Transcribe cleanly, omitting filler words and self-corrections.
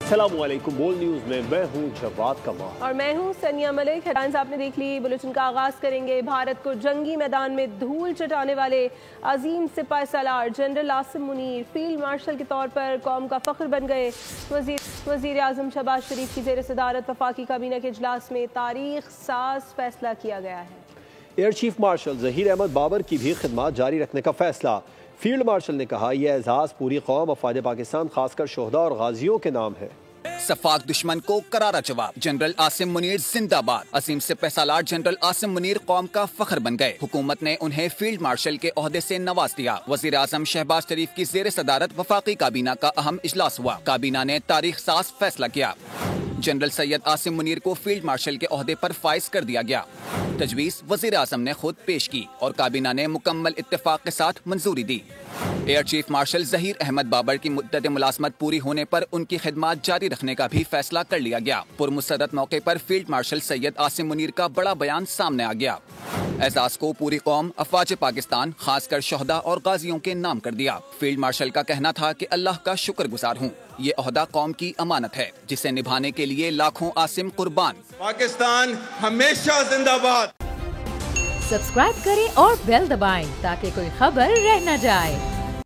अस्सलामु अलैकुम। बोल न्यूज में मैं हूं जवाद कमाल और मैं हूं सनिया मलिक। हेडलाइंस आपने देख ली। बुलेटिन का आगाज करेंगे। भारत को जंगी मैदान में धूल चटाने वाले अजीम सिपाही सालार general Asim Munir field marshal के तौर पर कौम का फख्र बन गए। वजीर आजम शहबाज शरीफ की ज़ेर सदारत वफाकी काबीना के इजलास में तारीख साज फैसला किया गया है। Air chief marshal Zaheer Ahmed Babar की भी खिदमत जारी रखने का फैसला। फील्ड मार्शल ने कहा, यह एजाज पूरी कौम अफवाज पाकिस्तान खासकर शोहदा और गाजियों के नाम है। सफाक दुश्मन को करारा जवाब। जनरल आसिम मुनीर जिंदाबाद। अजीम सिपाही सालार जनरल आसिम मुनीर कौम का फख्र बन गए। हुकूमत ने उन्हें फील्ड मार्शल के ओहदे से नवाज दिया। वजीर आजम शहबाज शरीफ की ज़ेर सदारत वफाकी काबीना का अहम इजलास हुआ। काबीना ने तारीख साज फैसला किया। जनरल सैयद आसिम मुनीर को फील्ड मार्शल के ओहदे पर फाइज कर दिया गया। तजवीज़ वजीर आजम ने खुद पेश की और काबीना ने मुकम्मल इत्तेफाक के साथ मंजूरी दी। Air chief marshal Zaheer Ahmed Babar की मुद्दत मुलाजमत पूरी होने पर उनकी खिदमत जारी रखने का भी फैसला कर लिया गया। पुरमुसरत मौके पर फील्ड मार्शल सैयद आसिम मुनीर का बड़ा बयान सामने आ गया। एजाज को पूरी कौम अफवाज पाकिस्तान खासकर शोहदा और गाजियों के नाम कर दिया। फील्ड मार्शल का कहना था कि अल्लाह का शुक्रगुजार हूँ। ये ओहदा कौम की अमानत है जिसे निभाने के लिए लाखों आसिम कुर्बान। पाकिस्तान हमेशा जिंदाबाद। सब्सक्राइब करें और बेल दबाएं ताकि कोई खबर रह न जाए।